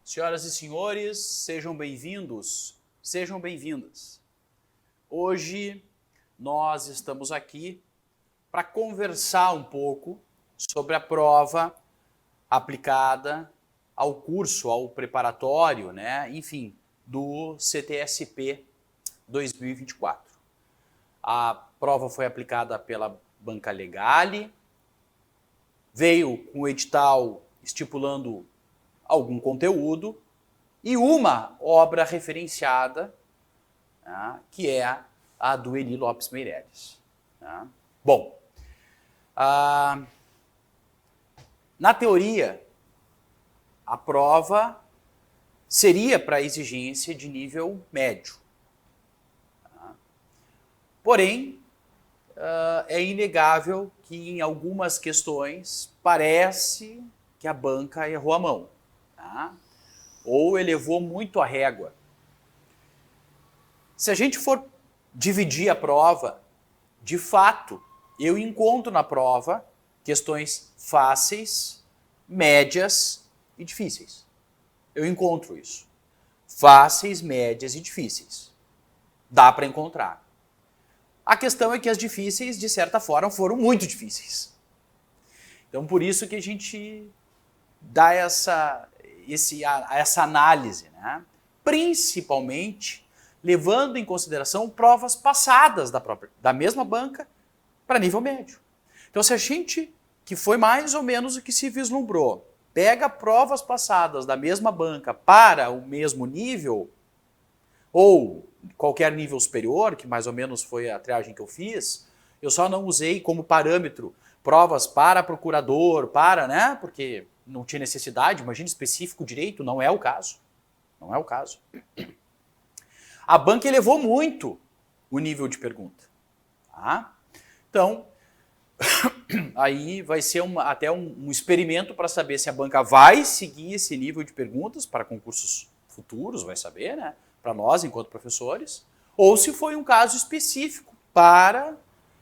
Senhoras e senhores, sejam bem-vindos, sejam bem-vindas. Hoje nós estamos aqui para conversar um pouco sobre a prova aplicada ao curso, ao preparatório, enfim, do CTSP 2024. A prova foi aplicada pela Banca Legale, veio com o edital estipulando algum conteúdo e uma obra referenciada, que é a do Eli Lopes Meireles. Bom, na teoria, a prova seria para exigência de nível médio. Porém, é inegável que em algumas questões parece que a banca errou a mão, ou elevou muito a régua. Se a gente for dividir a prova, de fato, eu encontro na prova questões fáceis, médias e difíceis. Eu encontro isso. Fáceis, médias e difíceis. Dá para encontrar. A questão é que as difíceis, de certa forma, foram muito difíceis. Então, por isso que a gente dá essa análise, principalmente levando em consideração provas passadas da mesma banca para nível médio. Então, se a gente, que foi mais ou menos o que se vislumbrou, pega provas passadas da mesma banca para o mesmo nível, ou qualquer nível superior, que mais ou menos foi a triagem que eu fiz, eu só não usei como parâmetro provas para procurador, porque não tinha necessidade, imagina específico direito, não é o caso. Não é o caso. A banca elevou muito o nível de pergunta. Então, aí vai ser até um experimento para saber se a banca vai seguir esse nível de perguntas para concursos futuros, vai saber, para nós enquanto professores, ou se foi um caso específico para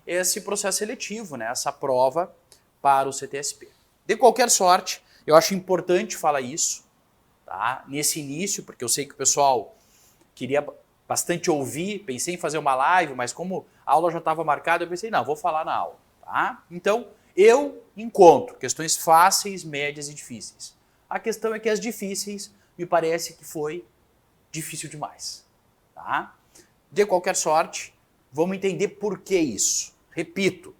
esse processo seletivo, essa prova para o CTSP. De qualquer sorte, eu acho importante falar isso, nesse início, porque eu sei que o pessoal queria bastante ouvir, pensei em fazer uma live, mas como a aula já estava marcada, eu pensei, não, vou falar na aula. Então, eu encontro questões fáceis, médias e difíceis. A questão é que as difíceis me parece que foi difícil demais. De qualquer sorte, vamos entender por que isso. Repito,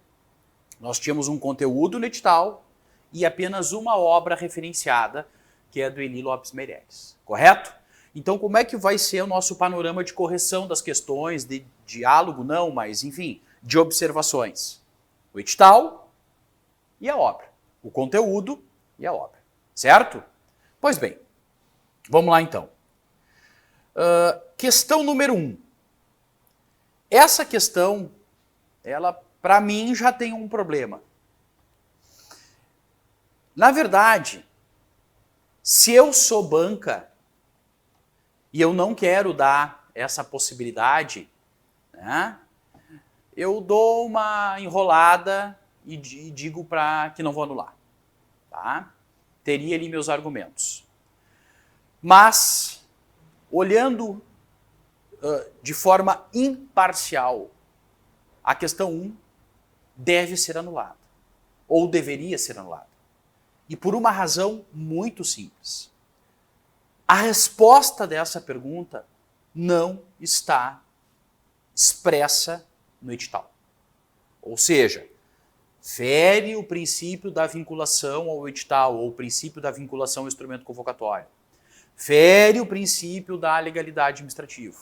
nós tínhamos um conteúdo no edital e apenas uma obra referenciada, que é do Eli Lopes Meireles. Correto? Então, como é que vai ser o nosso panorama de correção das questões, de diálogo não, mas enfim, de observações? O edital e a obra. O conteúdo e a obra. Certo? Pois bem, vamos lá então. Questão número 1. Essa questão, ela, para mim, já tem um problema. Na verdade, se eu sou banca e eu não quero dar essa possibilidade, eu dou uma enrolada e digo que não vou anular. Teria ali meus argumentos. Mas, olhando de forma imparcial, a questão 1 deve ser anulada, ou deveria ser anulada. E por uma razão muito simples. A resposta dessa pergunta não está expressa no edital. Ou seja, fere o princípio da vinculação ao edital, ou o princípio da vinculação ao instrumento convocatório. Fere o princípio da legalidade administrativa.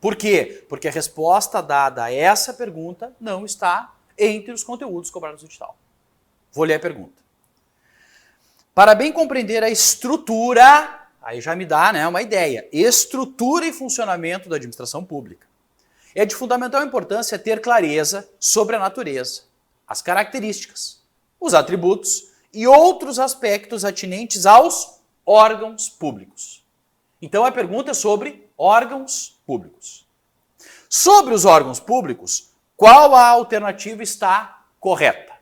Por quê? Porque a resposta dada a essa pergunta não está entre os conteúdos cobrados no edital. Vou ler a pergunta. Para bem compreender a estrutura, aí já me dá uma ideia, estrutura e funcionamento da administração pública, é de fundamental importância ter clareza sobre a natureza, as características, os atributos e outros aspectos atinentes aos órgãos públicos. Então a pergunta é sobre órgãos públicos. Sobre os órgãos públicos, qual a alternativa está correta?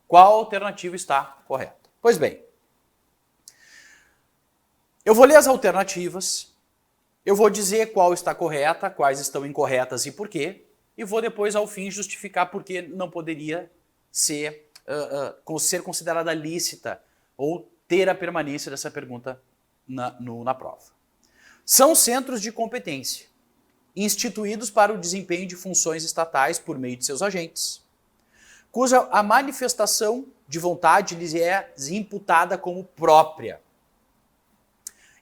Qual alternativa está correta? Pois bem, Eu vou ler as alternativas, eu vou dizer qual está correta, quais estão incorretas e por quê, e vou depois, ao fim, justificar por que não poderia ser considerada lícita ou ter a permanência dessa pergunta na prova. São centros de competência, instituídos para o desempenho de funções estatais por meio de seus agentes, cuja a manifestação de vontade lhes é imputada como própria.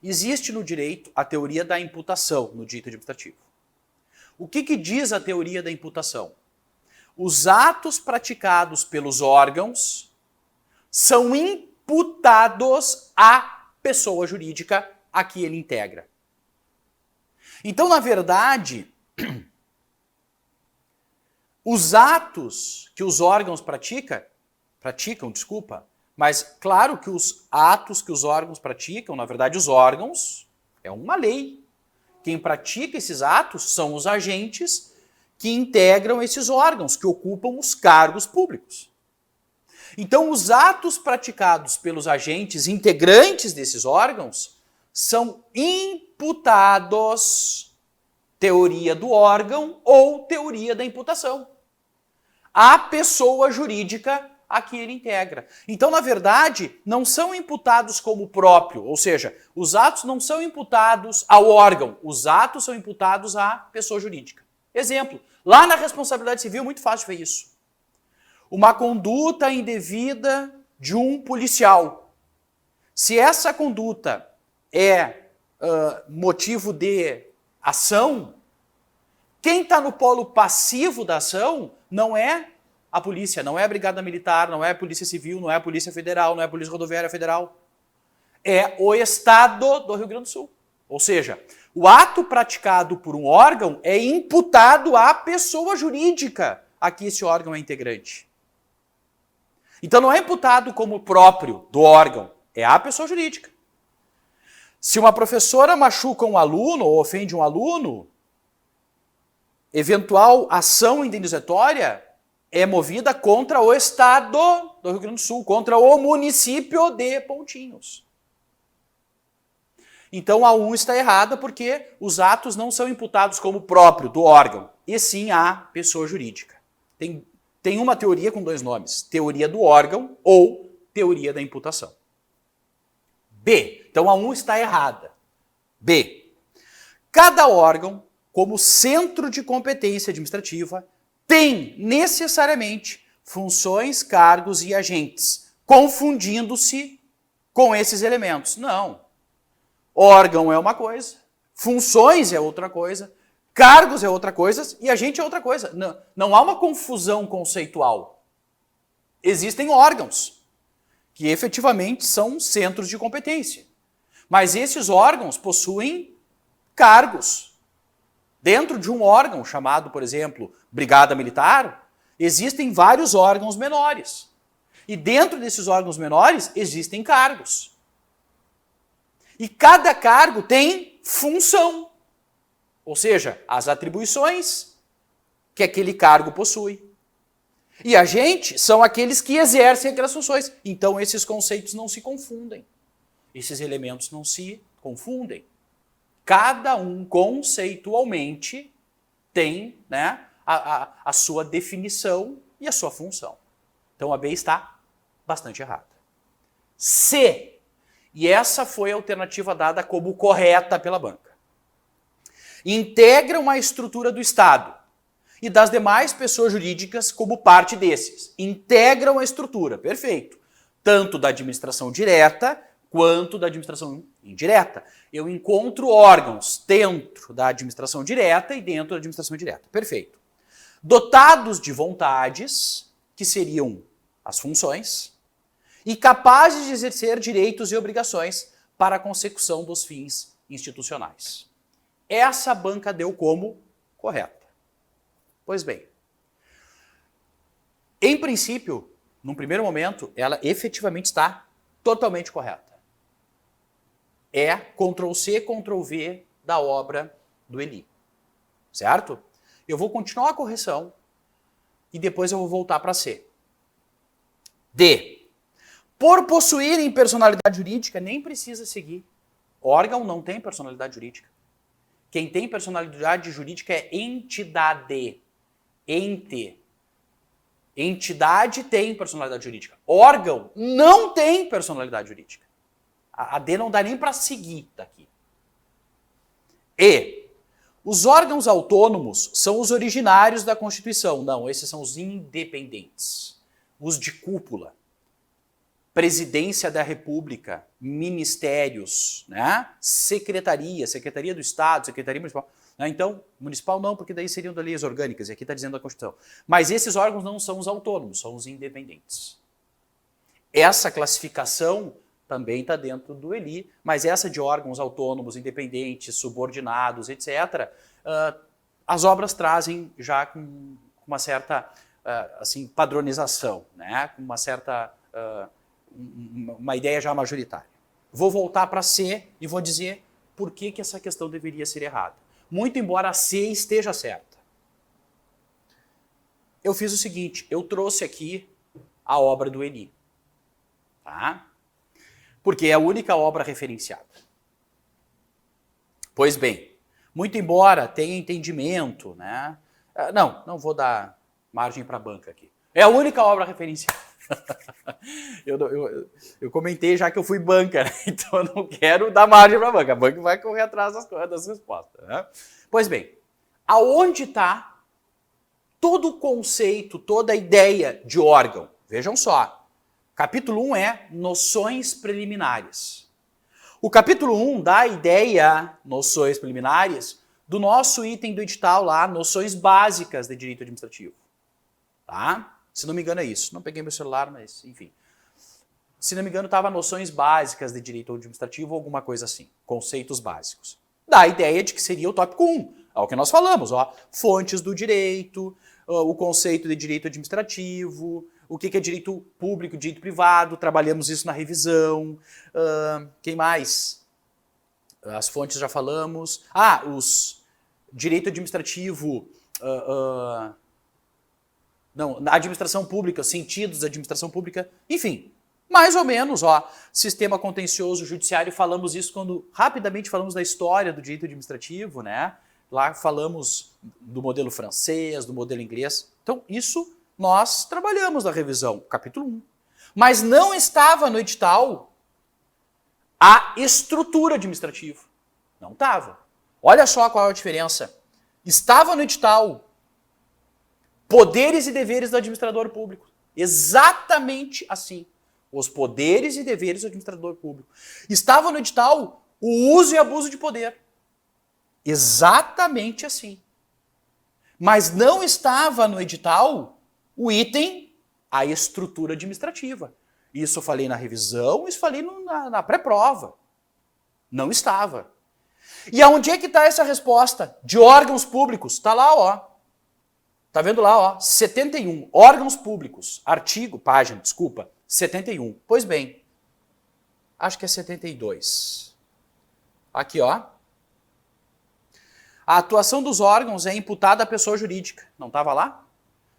Existe no direito a teoria da imputação, no direito administrativo. O que diz a teoria da imputação? Os atos praticados pelos órgãos são imputados à pessoa jurídica a que ele integra. Então, na verdade, os atos que os órgãos praticam, mas claro que os atos que os órgãos praticam, na verdade, os órgãos é uma lei. Quem pratica esses atos são os agentes que integram esses órgãos, que ocupam os cargos públicos. Então, os atos praticados pelos agentes integrantes desses órgãos são imputados, teoria do órgão ou teoria da imputação, à pessoa jurídica a que ele integra. Então, na verdade, não são imputados como próprio, ou seja, os atos não são imputados ao órgão, os atos são imputados à pessoa jurídica. Exemplo, lá na responsabilidade civil, muito fácil ver isso. Uma conduta indevida de um policial. Se essa conduta é motivo de ação, quem está no polo passivo da ação não é a polícia, não é a Brigada Militar, não é a Polícia Civil, não é a Polícia Federal, não é a Polícia Rodoviária Federal. É o Estado do Rio Grande do Sul. Ou seja, o ato praticado por um órgão é imputado à pessoa jurídica a que esse órgão é integrante. Então não é imputado como próprio do órgão, é a pessoa jurídica. Se uma professora machuca um aluno ou ofende um aluno, eventual ação indenizatória é movida contra o Estado do Rio Grande do Sul, contra o município de Pontinhos. Então a 1 está errada porque os atos não são imputados como próprio do órgão, e sim à pessoa jurídica. Tem uma teoria com 2 nomes, teoria do órgão ou teoria da imputação. B, então a 1 está errada. B, cada órgão, como centro de competência administrativa, tem necessariamente funções, cargos e agentes, confundindo-se com esses elementos. Não. Órgão é uma coisa, funções é outra coisa, cargos é outra coisa e agente é outra coisa. Não há uma confusão conceitual. Existem órgãos que efetivamente são centros de competência. Mas esses órgãos possuem cargos. Dentro de um órgão chamado, por exemplo, Brigada Militar, existem vários órgãos menores. E dentro desses órgãos menores existem cargos. E cada cargo tem função. Ou seja, as atribuições que aquele cargo possui. E agentes são aqueles que exercem aquelas funções. Então esses conceitos não se confundem. Esses elementos não se confundem. Cada um conceitualmente tem, né, a sua definição e a sua função. Então a B está bastante errada. C, e essa foi a alternativa dada como correta pela banca. Integram a estrutura do Estado e das demais pessoas jurídicas como parte desses. Integram a estrutura, perfeito. Tanto da administração direta quanto da administração indireta. Eu encontro órgãos dentro da administração direta e dentro da administração indireta. Perfeito. Dotados de vontades, que seriam as funções, e capazes de exercer direitos e obrigações para a consecução dos fins institucionais. Essa banca deu como correta. Pois bem, em princípio, num primeiro momento, ela efetivamente está totalmente correta. É Ctrl+C, Ctrl+V da obra do Eli. Certo? Eu vou continuar a correção e depois eu vou voltar para C. D. Por possuírem personalidade jurídica, nem precisa seguir. Órgão não tem personalidade jurídica. Quem tem personalidade jurídica é entidade. Ente. Entidade tem personalidade jurídica. Órgão não tem personalidade jurídica. A D não dá nem para seguir daqui. E os órgãos autônomos são os originários da Constituição. Não, esses são os independentes. Os de cúpula. Presidência da República, ministérios, né? Secretaria do Estado, Secretaria Municipal. Então, municipal não, porque daí seriam das leis orgânicas, e aqui está dizendo a Constituição. Mas esses órgãos não são os autônomos, são os independentes. Essa classificação também está dentro do ELI, mas essa de órgãos autônomos, independentes, subordinados, etc., as obras trazem já com uma certa assim, padronização, né? Com uma certa... uma ideia já majoritária. Vou voltar para C e vou dizer por que essa questão deveria ser errada. Muito embora a C esteja certa. Eu fiz o seguinte, eu trouxe aqui a obra do ELI. Tá? Porque é a única obra referenciada. Pois bem, muito embora tenha entendimento, né? Não vou dar margem para a banca aqui. É a única obra referenciada. Eu comentei já que eu fui banca, né? Então eu não quero dar margem para a banca. A banca vai correr atrás das respostas. Né? Pois bem, aonde está todo o conceito, toda a ideia de órgão? Vejam só, capítulo 1 é noções preliminares. O capítulo 1 dá a ideia, noções preliminares, do nosso item do edital lá, noções básicas de direito administrativo. Tá? Se não me engano é isso. Não peguei meu celular, mas enfim. Se não me engano estava noções básicas de direito administrativo ou alguma coisa assim. Conceitos básicos. Dá a ideia de que seria o tópico 1. É o que nós falamos. Ó. Fontes do direito, o conceito de direito administrativo, o que é direito público, direito privado. Trabalhamos isso na revisão. Quem mais? As fontes já falamos. Os direito administrativo... Não, na administração pública, sentidos da administração pública, enfim, mais ou menos, sistema contencioso judiciário, falamos isso quando rapidamente falamos da história do direito administrativo, né? Lá falamos do modelo francês, do modelo inglês. Então, isso nós trabalhamos na revisão, capítulo 1. Mas não estava no edital a estrutura administrativa. Não estava. Olha só qual é a diferença. Estava no edital poderes e deveres do administrador público. Exatamente assim. Os poderes e deveres do administrador público. Estava no edital o uso e abuso de poder. Exatamente assim. Mas não estava no edital o item, a estrutura administrativa. Isso eu falei na revisão, isso eu falei na pré-prova. Não estava. E aonde é que está essa resposta? De órgãos públicos. Está lá, ó. Tá vendo lá, 71, órgãos públicos, página, 71. Pois bem, acho que é 72. Aqui, ó. A atuação dos órgãos é imputada à pessoa jurídica. Não estava lá?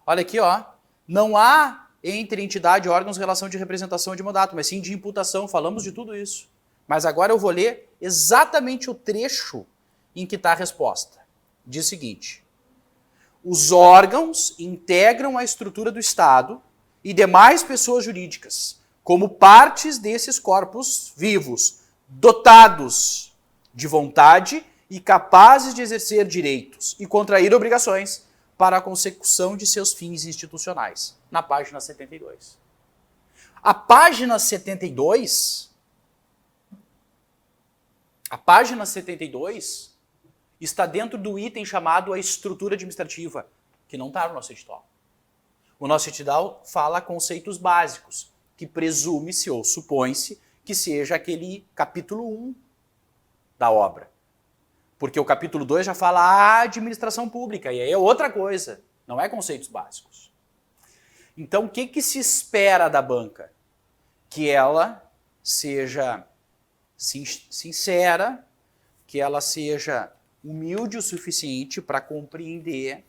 Olha aqui, ó. Não há entre entidade e órgãos relação de representação de mandato, mas sim de imputação. Falamos de tudo isso. Mas agora eu vou ler exatamente o trecho em que está a resposta. Diz o seguinte: os órgãos integram a estrutura do Estado e demais pessoas jurídicas, como partes desses corpos vivos, dotados de vontade e capazes de exercer direitos e contrair obrigações para a consecução de seus fins institucionais. Na página 72. A página 72 está dentro do item chamado a estrutura administrativa, que não está no nosso edital. O nosso edital fala conceitos básicos, que presume-se ou supõe-se que seja aquele capítulo 1 da obra. Porque o capítulo 2 já fala a administração pública, e aí é outra coisa, não é conceitos básicos. Então, o que se espera da banca? Que ela seja sincera, que ela seja humilde o suficiente para compreender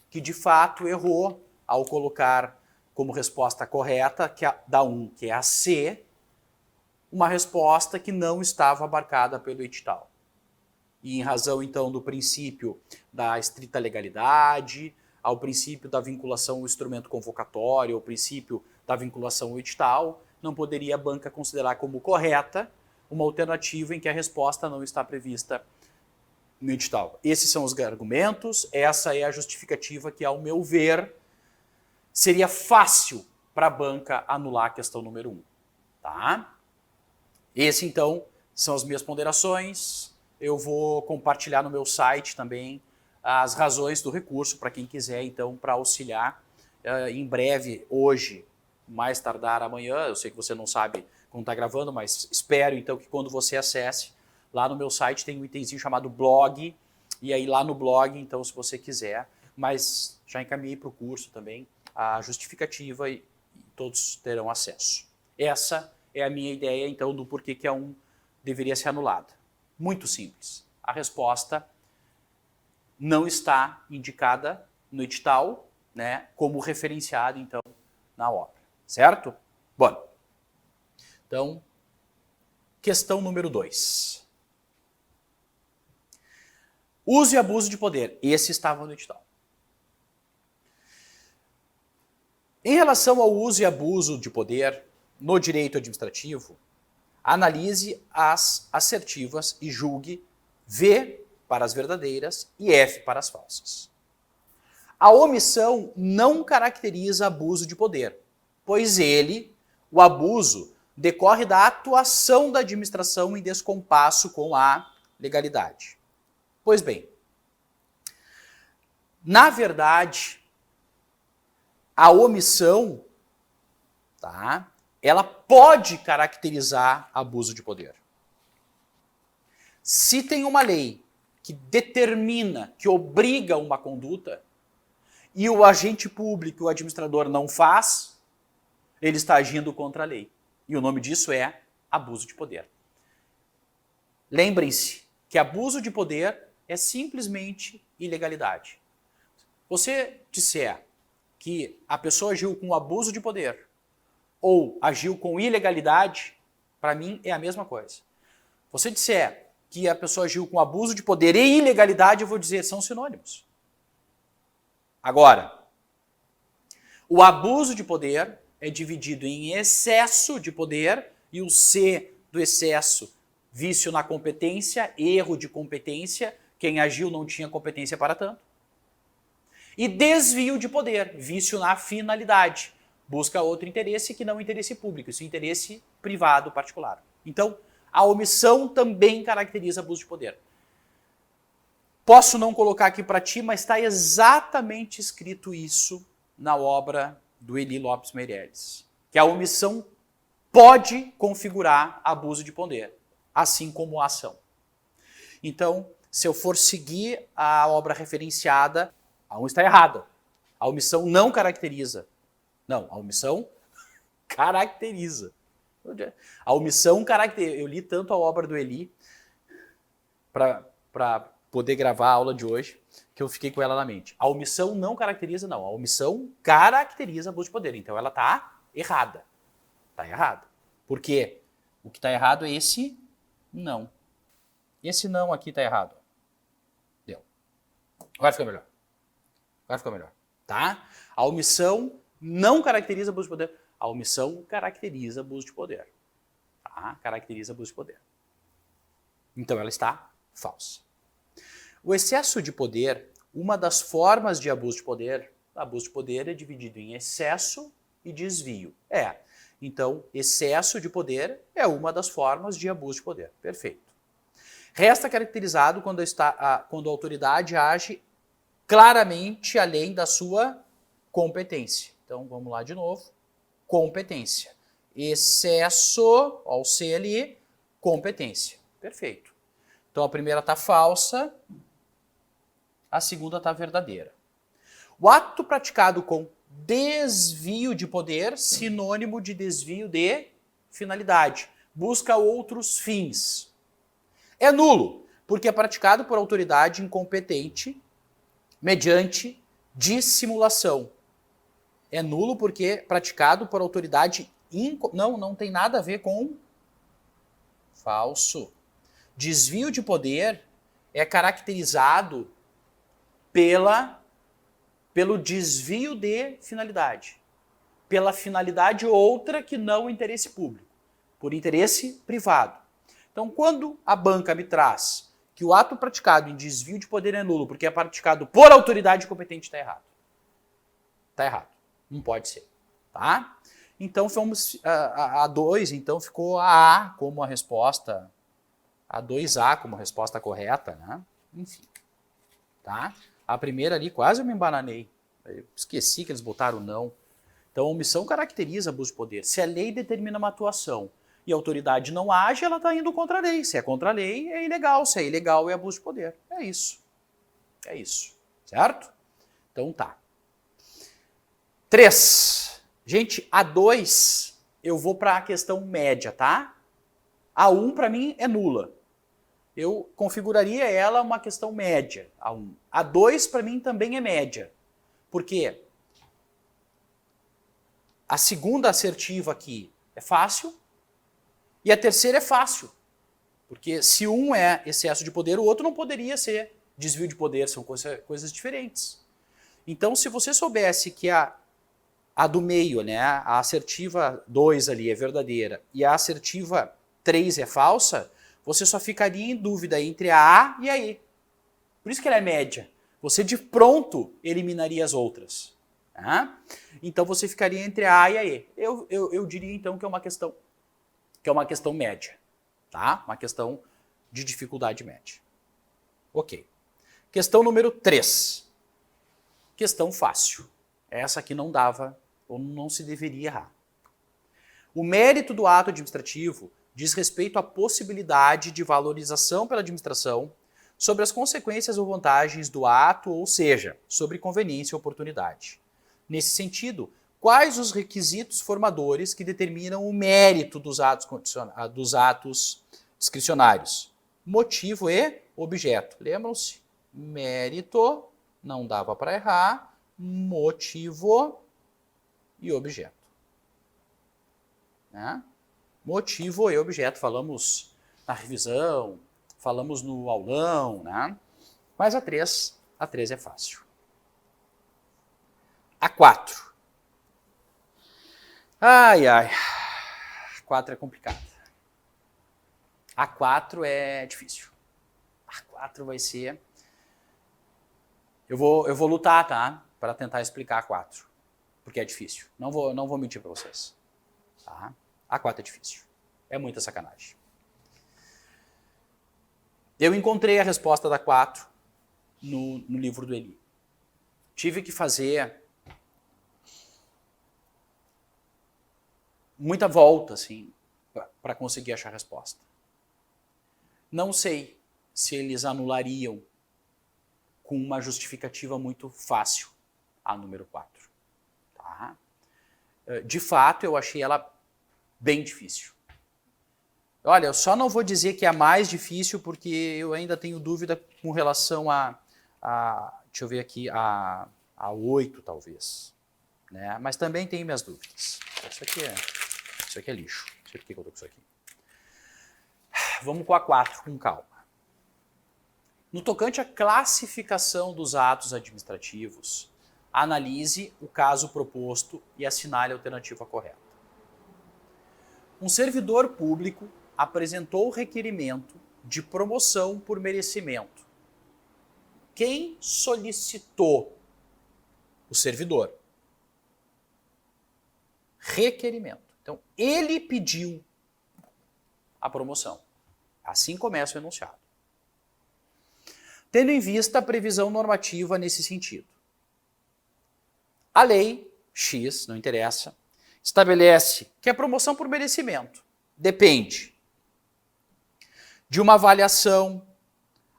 que de fato errou ao colocar como resposta correta, que é a C, uma resposta que não estava abarcada pelo edital. E em razão, então, do princípio da estrita legalidade, ao princípio da vinculação ao instrumento convocatório, ao princípio da vinculação ao edital, não poderia a banca considerar como correta uma alternativa em que a resposta não está prevista no edital. Esses são os argumentos, essa é a justificativa que, ao meu ver, seria fácil para a banca anular a questão número 1. Tá? Esse, então, são as minhas ponderações. Eu vou compartilhar no meu site também as razões do recurso, para quem quiser, então, para auxiliar. Em breve, hoje, mais tardar amanhã, eu sei que você não sabe quando está gravando, mas espero, então, que quando você acesse, lá no meu site tem um itemzinho chamado blog, e aí lá no blog, então, se você quiser, mas já encaminhei para o curso também, a justificativa e todos terão acesso. Essa é a minha ideia, então, do porquê que a 1 deveria ser anulada. Muito simples. A resposta não está indicada no edital, né, como referenciado, então, na obra. Certo? Bom, então, questão número 2. Uso e abuso de poder. Esse estava no edital. Em relação ao uso e abuso de poder no direito administrativo, analise as assertivas e julgue V para as verdadeiras e F para as falsas. A omissão não caracteriza abuso de poder, pois o abuso, decorre da atuação da administração em descompasso com a legalidade. Pois bem, na verdade, a omissão, tá, ela pode caracterizar abuso de poder. Se tem uma lei que determina, que obriga uma conduta, e o agente público, o administrador, não faz, ele está agindo contra a lei. E o nome disso é abuso de poder. Lembrem-se que abuso de poder é simplesmente ilegalidade. Você disser que a pessoa agiu com abuso de poder ou agiu com ilegalidade, para mim é a mesma coisa. Você disser que a pessoa agiu com abuso de poder e ilegalidade, eu vou dizer, são sinônimos. Agora, o abuso de poder é dividido em excesso de poder, e o C do excesso, vício na competência, erro de competência, quem agiu não tinha competência para tanto. E desvio de poder, vício na finalidade, busca outro interesse que não interesse público, isso é interesse privado particular. Então, a omissão também caracteriza abuso de poder. Posso não colocar aqui para ti, mas está exatamente escrito isso na obra do Eli Lopes Meireles, que a omissão pode configurar abuso de poder, assim como a ação. Então, se eu for seguir a obra referenciada, a 1 está errada. A omissão não caracteriza. Não, a omissão caracteriza. A omissão caracteriza. Eu li tanto a obra do Eli para poder gravar a aula de hoje, que eu fiquei com ela na mente. A omissão não caracteriza, não. A omissão caracteriza abuso de poder. Então ela está errada. Está errada. Por quê? O que está errado é esse não. Esse não aqui está errado. Deu. Agora fica melhor. Agora ficou melhor. Tá? A omissão não caracteriza abuso de poder. A omissão caracteriza abuso de poder. Tá? Caracteriza abuso de poder. Então ela está falsa. O excesso de poder, uma das formas de abuso de poder é dividido em excesso e desvio. Então, excesso de poder é uma das formas de abuso de poder. Perfeito. Resta caracterizado quando a autoridade age claramente além da sua competência. Então, vamos lá de novo. Competência. Excesso, ó, o C ali, competência. Perfeito. Então, a primeira está falsa, a segunda está verdadeira. O ato praticado com desvio de poder, sinônimo de desvio de finalidade. Busca outros fins. É nulo, porque é praticado por autoridade incompetente mediante dissimulação. É nulo porque é praticado por autoridade não tem nada a ver com Falso. Desvio de poder é caracterizado pelo desvio de finalidade. Pela finalidade outra que não o interesse público. Por interesse privado. Então, quando a banca me traz que o ato praticado em desvio de poder é nulo porque é praticado por autoridade competente, está errado. Está errado. Não pode ser. Tá? Então, fomos a 2, então ficou a A como a resposta, a 2A como a resposta correta, né? Enfim. Tá? A primeira ali quase eu me embananei. Eu esqueci que eles botaram não. Então, a omissão caracteriza abuso de poder. Se a lei determina uma atuação e a autoridade não age, ela está indo contra a lei. Se é contra a lei, é ilegal. Se é ilegal, é abuso de poder. É isso. É isso. Certo? Então tá. 3. Gente, a 2, eu vou para a questão média, tá? A 1 para mim é nula. Eu configuraria ela uma questão média, a 1. A 2 para mim também é média. Por quê? A segunda assertiva aqui é fácil e a terceira é fácil. Porque se um é excesso de poder, o outro não poderia ser desvio de poder, são coisas diferentes. Então, se você soubesse que a do meio, né, a assertiva 2 ali é verdadeira e a assertiva 3 é falsa, você só ficaria em dúvida entre a A e a E. Por isso que ela é média. Você de pronto eliminaria as outras. Tá? Então você ficaria entre a A e a E. Eu diria então que é uma questão média. Tá? Uma questão de dificuldade média. Ok. Questão número 3. Questão fácil. Essa aqui não dava ou não se deveria errar. O mérito do ato administrativo diz respeito à possibilidade de valorização pela administração sobre as consequências ou vantagens do ato, ou seja, sobre conveniência e oportunidade. Nesse sentido, quais os requisitos formadores que determinam o mérito dos atos discricionários? Motivo e objeto. Lembram-se? Mérito, não dava para errar, motivo e objeto. Né? Motivo e objeto, falamos na revisão, falamos no aulão, né? Mas a 3 é fácil. A 4. Ai, ai. A 4 é complicada. A 4 é difícil. A 4 vai ser... Eu vou lutar, tá? Para tentar explicar a 4. Porque é difícil. Não vou mentir para vocês. Tá? A 4 é difícil. É muita sacanagem. Eu encontrei a resposta da 4 no livro do Eli. Tive que fazer muita volta, assim, para conseguir achar a resposta. Não sei se eles anulariam com uma justificativa muito fácil a número 4. Tá? De fato, eu achei ela bem difícil. Olha, eu só não vou dizer que é a mais difícil, porque eu ainda tenho dúvida com relação deixa eu ver aqui, a 8, talvez. Né? Mas também tenho minhas dúvidas. Isso aqui é lixo. Não sei por que eu estou com isso aqui. Vamos com a 4, com calma. No tocante à classificação dos atos administrativos, analise o caso proposto e assinale a alternativa correta. Um servidor público apresentou requerimento de promoção por merecimento. Quem solicitou? O servidor. Requerimento. Então, ele pediu a promoção. Assim começa o enunciado. Tendo em vista a previsão normativa nesse sentido. A lei X, não interessa, estabelece que a promoção por merecimento depende de uma avaliação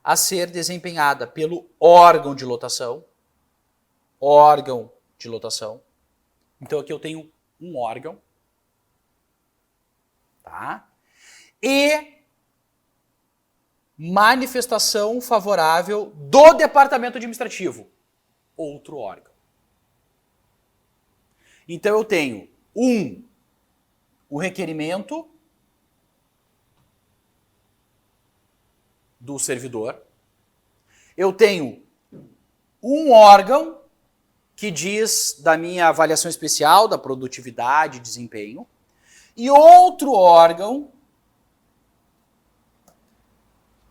a ser desempenhada pelo órgão de lotação. Órgão de lotação. Então aqui eu tenho um órgão. Tá? E manifestação favorável do departamento administrativo. Outro órgão. Então eu tenho o requerimento do servidor. Eu tenho um órgão que diz da minha avaliação especial, da produtividade e desempenho, e outro órgão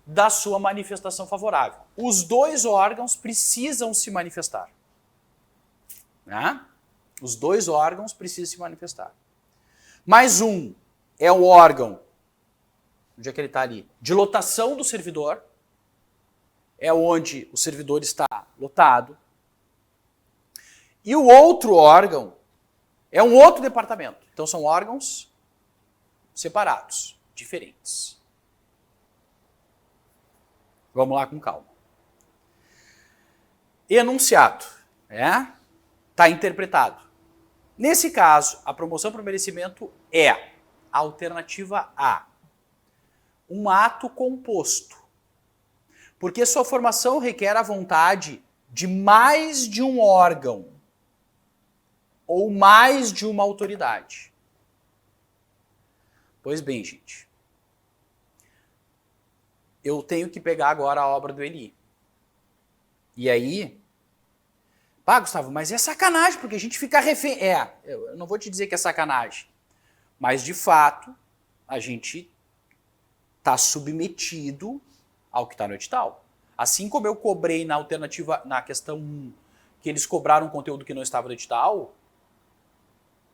da sua manifestação favorável. Os dois órgãos precisam se manifestar. Né? Os dois órgãos precisam se manifestar. Mais um é o órgão, onde é que ele está ali? De lotação do servidor, é onde o servidor está lotado. E o outro órgão é um outro departamento. Então são órgãos separados, diferentes. Vamos lá com calma. Enunciado, está interpretado. Nesse caso, a promoção por merecimento é a alternativa A. Um ato composto. Porque sua formação requer a vontade de mais de um órgão ou mais de uma autoridade. Pois bem, gente. Eu tenho que pegar agora a obra do Eli. E aí... Pá, Gustavo, mas é sacanagem, porque a gente fica refém... Eu não vou te dizer que é sacanagem. Mas, de fato, a gente está submetido ao que está no edital. Assim como eu cobrei na alternativa, na questão 1, que eles cobraram um conteúdo que não estava no edital,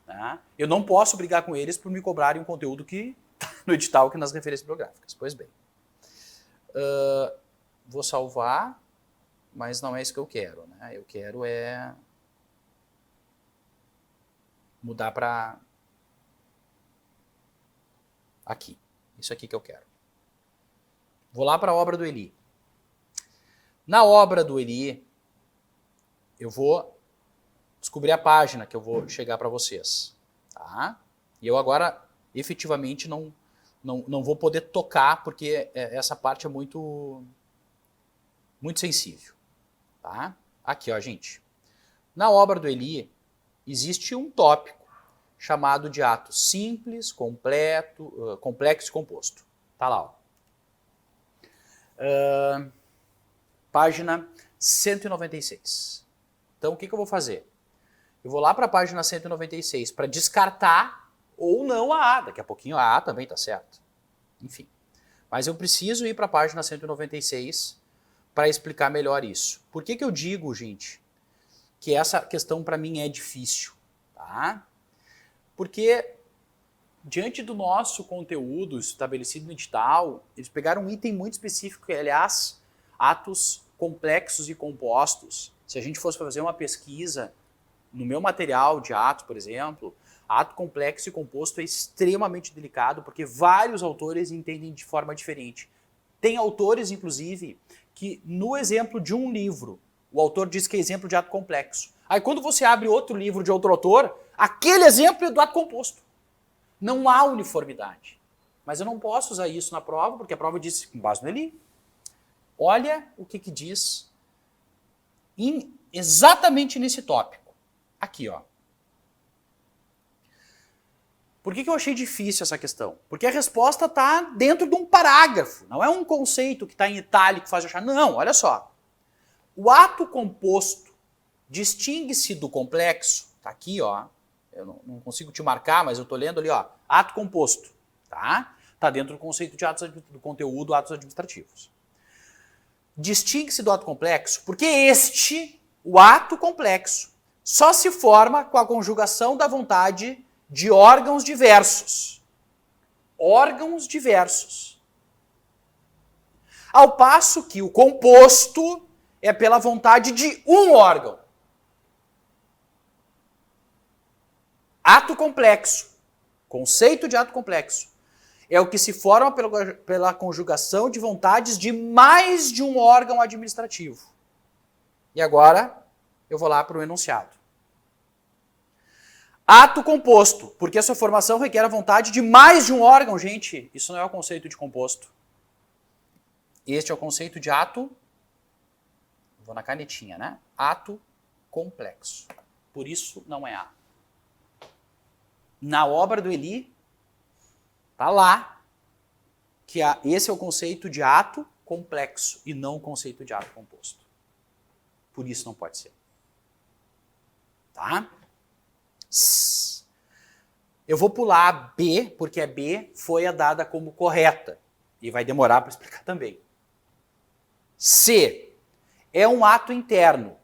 né, eu não posso brigar com eles por me cobrarem um conteúdo que está no edital, que nas referências bibliográficas. Pois bem. Vou salvar, mas não é isso que eu quero. Né? Eu quero mudar para aqui. Isso aqui que eu quero. Vou lá para a obra do Eli. Na obra do Eli, eu vou descobrir a página que eu vou chegar para vocês. Tá? E eu agora, efetivamente, não vou poder tocar, porque essa parte é muito sensível. Tá? Aqui, ó, gente. Na obra do Eli, existe um tópico chamado de ato simples, complexo e composto. Tá lá, ó. Página 196. Então, o que eu vou fazer? Eu vou lá para a página 196 para descartar ou não a A. Daqui a pouquinho a A também tá certo. Enfim. Mas eu preciso ir para a página 196 para explicar melhor isso. Por que eu digo, gente, que essa questão para mim é difícil? Tá? Porque, diante do nosso conteúdo estabelecido no edital, eles pegaram um item muito específico, que, aliás, atos complexos e compostos. Se a gente fosse fazer uma pesquisa no meu material de atos, por exemplo, ato complexo e composto é extremamente delicado, porque vários autores entendem de forma diferente. Tem autores, inclusive, que no exemplo de um livro, o autor diz que é exemplo de ato complexo. Aí quando você abre outro livro de outro autor, aquele exemplo é do ato composto. Não há uniformidade. Mas eu não posso usar isso na prova, porque a prova diz com base no Eli. Olha o que diz exatamente nesse tópico. Aqui, ó. Por que eu achei difícil essa questão? Porque a resposta está dentro de um parágrafo. Não é um conceito que está em itálico que faz achar. Não, olha só. O ato composto distingue-se do complexo. Está aqui, ó. Eu não consigo te marcar, mas eu estou lendo ali, ó. Ato composto. Tá? Está dentro do conceito de atos do conteúdo, atos administrativos. Distingue-se do ato complexo porque o ato complexo, só se forma com a conjugação da vontade de órgãos diversos. Órgãos diversos. Ao passo que o composto é pela vontade de um órgão. Ato complexo, conceito de ato complexo, é o que se forma pela conjugação de vontades de mais de um órgão administrativo. E agora eu vou lá para o enunciado. Ato composto, porque a sua formação requer a vontade de mais de um órgão, gente. Isso não é o conceito de composto. Este é o conceito de ato, vou na canetinha, né? Ato complexo. Por isso não é A. Na obra do Eli, tá lá que esse é o conceito de ato complexo e não o conceito de ato composto. Por isso não pode ser. Tá? Eu vou pular a B, porque a B foi a dada como correta. E vai demorar para explicar também. C. É um ato interno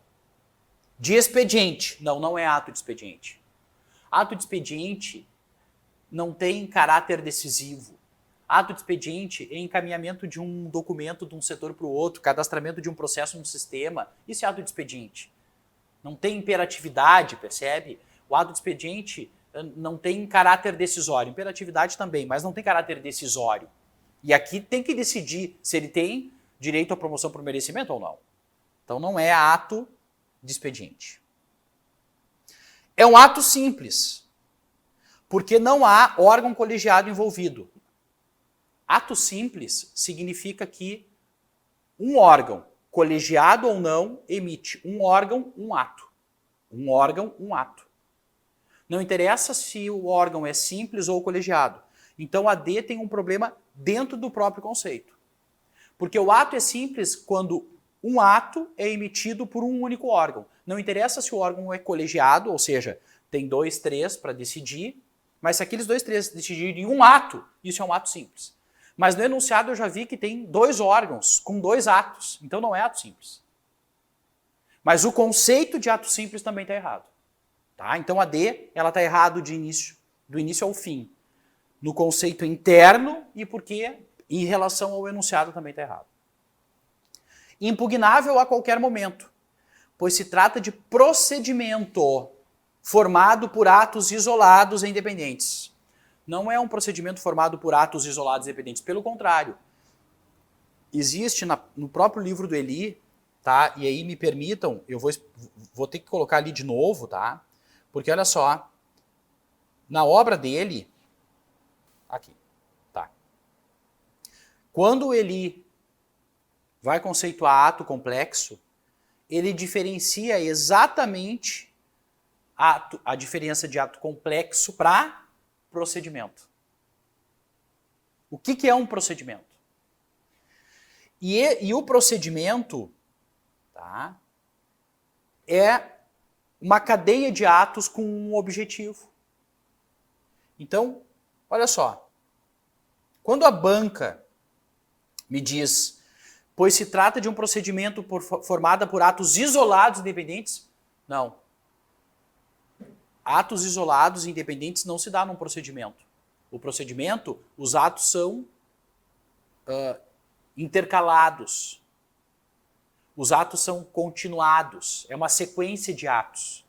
de expediente. Não, não é ato de expediente. Ato de expediente não tem caráter decisivo. Ato de expediente é encaminhamento de um documento de um setor para o outro, cadastramento de um processo no sistema. Isso é ato de expediente. Não tem imperatividade, percebe? O ato de expediente não tem caráter decisório. Imperatividade também, mas não tem caráter decisório. E aqui tem que decidir se ele tem direito à promoção por merecimento ou não. Então não é ato de expediente. É um ato simples, porque não há órgão colegiado envolvido. Ato simples significa que um órgão, colegiado ou não, emite um órgão, um ato. Um órgão, um ato. Não interessa se o órgão é simples ou colegiado. Então a D tem um problema dentro do próprio conceito. Porque o ato é simples quando um ato é emitido por um único órgão. Não interessa se o órgão é colegiado, ou seja, tem 2, 3 para decidir, mas se aqueles 2, 3 decidirem um ato, isso é um ato simples. Mas no enunciado eu já vi que tem 2 órgãos com 2 atos, então não é ato simples. Mas o conceito de ato simples também está errado. Tá? Então a D ela está errado do início ao fim. No conceito interno e porque em relação ao enunciado também está errado. Impugnável a qualquer momento, pois se trata de procedimento formado por atos isolados e independentes. Não é um procedimento formado por atos isolados e independentes, pelo contrário. Existe no próprio livro do Elie, tá? E aí me permitam, eu vou ter que colocar ali de novo, tá? Porque olha só, na obra dele, aqui, tá? Quando ele vai conceituar ato complexo, ele diferencia exatamente a diferença de ato complexo para procedimento. O que é um procedimento? E o procedimento, tá, é uma cadeia de atos com um objetivo. Então, olha só. Quando a banca me diz, pois se trata de um procedimento formado por atos isolados e independentes, não. Atos isolados e independentes não se dá num procedimento. O procedimento, os atos são intercalados. Os atos são continuados. É uma sequência de atos.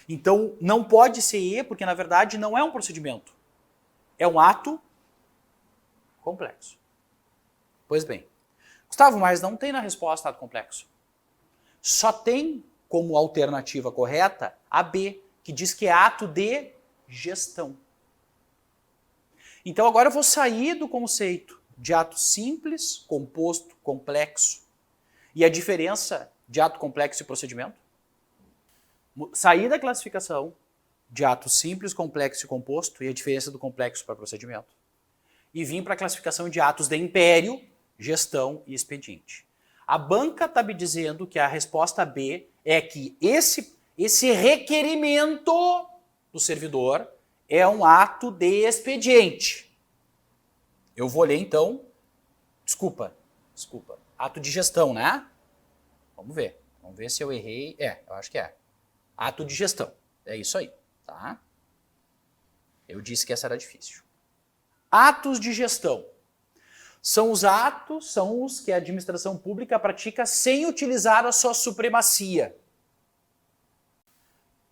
Então, não pode ser E, porque na verdade não é um procedimento. É um ato complexo. Pois bem. Gustavo, mas não tem na resposta ato complexo. Só tem como alternativa correta a B, que diz que é ato de gestão. Então agora eu vou sair do conceito de ato simples, composto, complexo e a diferença de ato complexo e procedimento. Sair da classificação de ato simples, complexo e composto e a diferença do complexo para procedimento. E vim para a classificação de atos de império, gestão e expediente. A banca está me dizendo que a resposta B é que esse requerimento do servidor é um ato de expediente. Eu vou ler então, desculpa, ato de gestão, né? Vamos ver se eu errei. Eu acho que é. Ato de gestão, é isso aí, tá? Eu disse que essa era difícil. Atos de gestão. São os que a administração pública pratica sem utilizar a sua supremacia.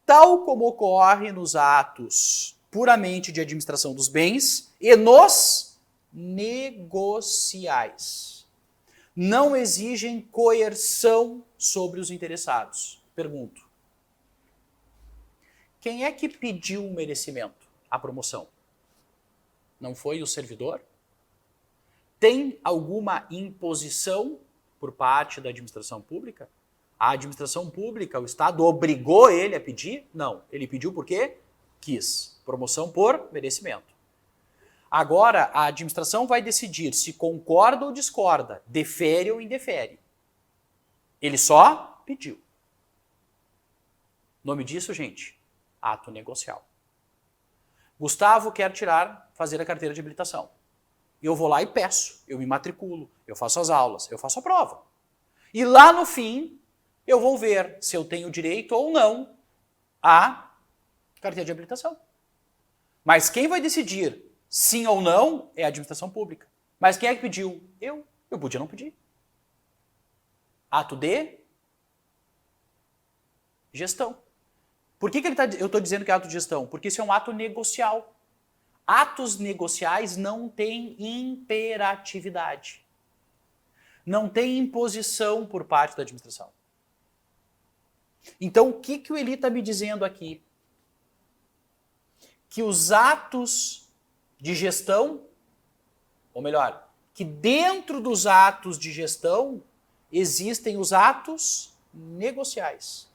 Tal como ocorre nos atos puramente de administração dos bens e nos negociais. Não exigem coerção sobre os interessados. Pergunto. Quem é que pediu o merecimento, a promoção? Não foi o servidor? Tem alguma imposição por parte da administração pública? A administração pública, o Estado, obrigou ele a pedir? Não. Ele pediu porque quis. Promoção por merecimento. Agora, a administração vai decidir se concorda ou discorda, defere ou indefere. Ele só pediu. O nome disso, gente, ato negocial. Gustavo quer fazer a carteira de habilitação. Eu vou lá e peço, eu me matriculo, eu faço as aulas, eu faço a prova. E lá no fim, eu vou ver se eu tenho direito ou não à carteira de habilitação. Mas quem vai decidir sim ou não é a administração pública. Mas quem é que pediu? Eu. Eu podia não pedir. Ato de gestão. Por que eu estou dizendo que é ato de gestão? Porque isso é um ato negocial. Atos negociais não têm imperatividade. Não tem imposição por parte da administração. Então, o que o Eli está me dizendo aqui? Que os atos de gestão, ou melhor, que dentro dos atos de gestão existem os atos negociais.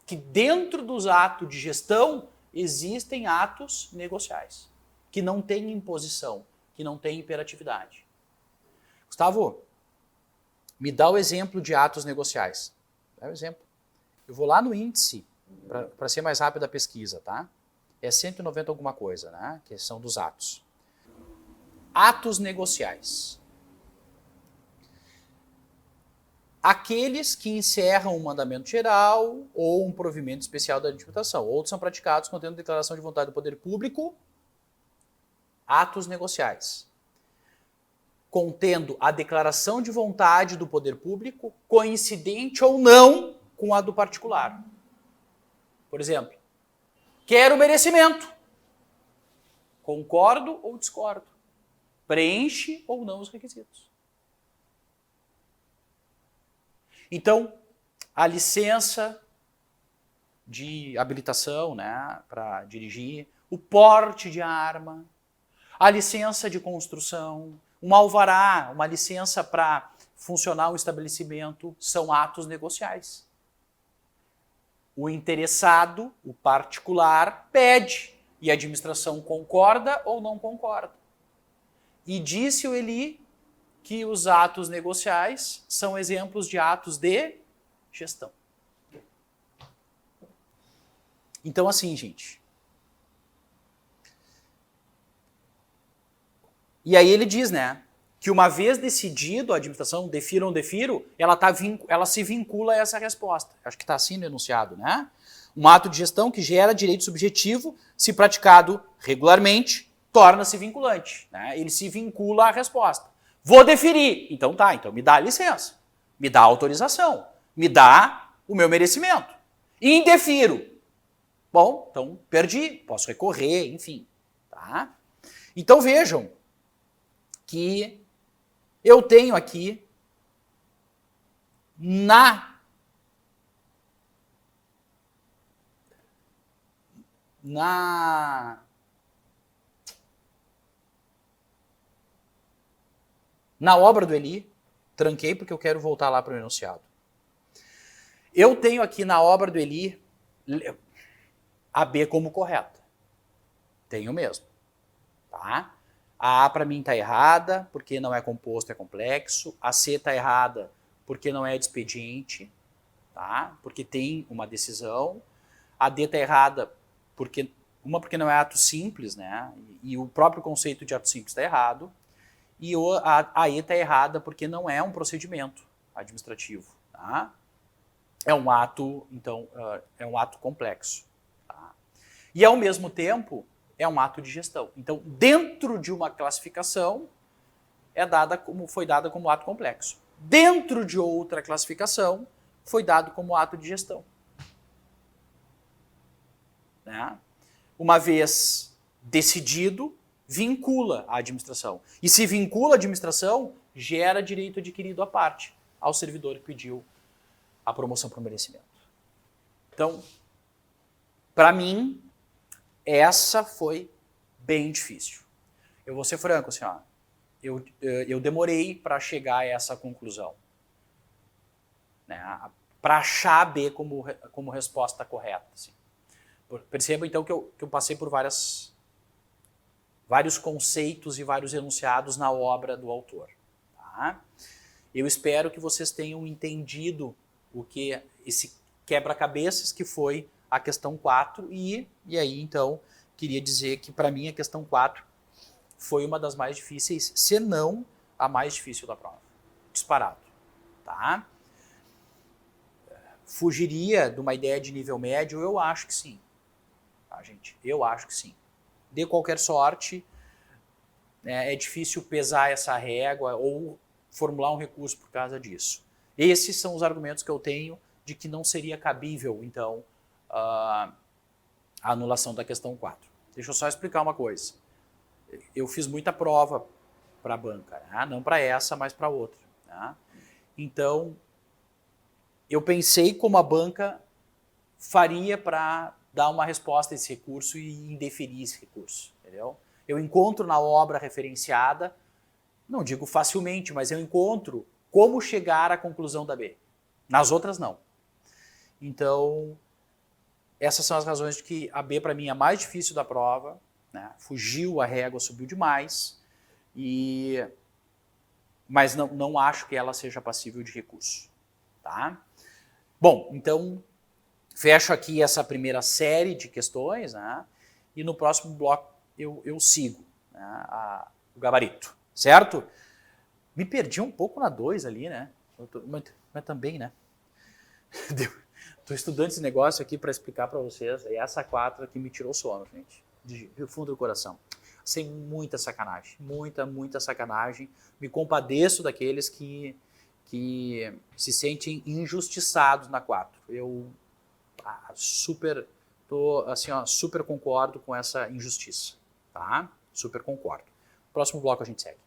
Que dentro dos atos de gestão existem atos negociais, que não têm imposição, que não têm imperatividade. Gustavo, me dá o exemplo de atos negociais. Dá o exemplo. Eu vou lá no índice, para ser mais rápida a pesquisa, tá? É 190 alguma coisa, né? Que são dos atos. Atos negociais. Aqueles que encerram um mandamento geral ou um provimento especial da administração. Outros são praticados contendo declaração de vontade do poder público. Atos negociais. Contendo a declaração de vontade do poder público, coincidente ou não com a do particular. Por exemplo, quero merecimento. Concordo ou discordo. Preenche ou não os requisitos. Então, a licença de habilitação, né, para dirigir, o porte de arma, a licença de construção, um alvará, uma licença para funcionar um estabelecimento, são atos negociais. O interessado, o particular, pede e a administração concorda ou não concorda. E disse o Eli que os atos negociais são exemplos de atos de gestão. Então, assim, gente. E aí ele diz, né, que uma vez decidido a administração, defiro ou não defiro, ela se vincula a essa resposta. Acho que está assim no enunciado, né? Um ato de gestão que gera direito subjetivo, se praticado regularmente, torna-se vinculante. Né? Ele se vincula à resposta. Vou deferir. Então tá, então me dá a licença, me dá a autorização, me dá o meu merecimento. Indefiro. Bom, então perdi, posso recorrer, enfim. Tá? Então vejam que eu tenho aqui na obra do Eli, tranquei porque eu quero voltar lá para o enunciado. Eu tenho aqui na obra do Eli a B como correta. Tenho mesmo. Tá? A A para mim está errada, porque não é composto, é complexo. A C está errada, porque não é de expediente, tá? Porque tem uma decisão. A D está errada, porque não é ato simples, né? E o próprio conceito de ato simples está errado. E a E está errada, porque não é um procedimento administrativo, tá? É um ato, então, é um ato complexo. Tá? E, ao mesmo tempo, é um ato de gestão. Então, dentro de uma classificação, foi dada como ato complexo. Dentro de outra classificação, foi dado como ato de gestão. Né? Uma vez decidido, vincula a administração. E se vincula a administração, gera direito adquirido à parte, ao servidor que pediu a promoção por merecimento. Então, para mim, essa foi bem difícil. Eu vou ser franco, assim, ó, eu demorei para chegar a essa conclusão. Né, para achar a B como resposta correta. Assim. Perceba, então, que eu passei por várias vários conceitos e vários enunciados na obra do autor. Tá? Eu espero que vocês tenham entendido o que esse quebra-cabeças que foi a questão 4 e aí então queria dizer que para mim a questão 4 foi uma das mais difíceis, se não a mais difícil da prova. Disparado. Tá? Fugiria de uma ideia de nível médio? Eu acho que sim. Tá, gente? Eu acho que sim. De qualquer sorte, é difícil pesar essa régua ou formular um recurso por causa disso. Esses são os argumentos que eu tenho de que não seria cabível, então, a anulação da questão 4. Deixa eu só explicar uma coisa. Eu fiz muita prova para a banca, né? Não para essa, mas para outra. Né? Então, eu pensei como a banca faria para dar uma resposta a esse recurso e indeferir esse recurso. Entendeu? Eu encontro na obra referenciada, não digo facilmente, mas eu encontro como chegar à conclusão da B. Nas outras, não. Então, essas são as razões de que a B, para mim, é a mais difícil da prova. Né? Fugiu a régua, subiu demais. Mas não acho que ela seja passível de recurso. Tá? Bom, então, fecho aqui essa primeira série de questões, né? E no próximo bloco eu sigo, né, o gabarito, certo? Me perdi um pouco na 2 ali, né? Mas também, né? Estou estudando esse negócio aqui para explicar para vocês. E essa 4 aqui me tirou o sono, gente. Do fundo do coração. Sem muita sacanagem. Muita sacanagem. Me compadeço daqueles que se sentem injustiçados na 4. Eu super concordo com essa injustiça. Tá? Super concordo. Próximo bloco a gente segue.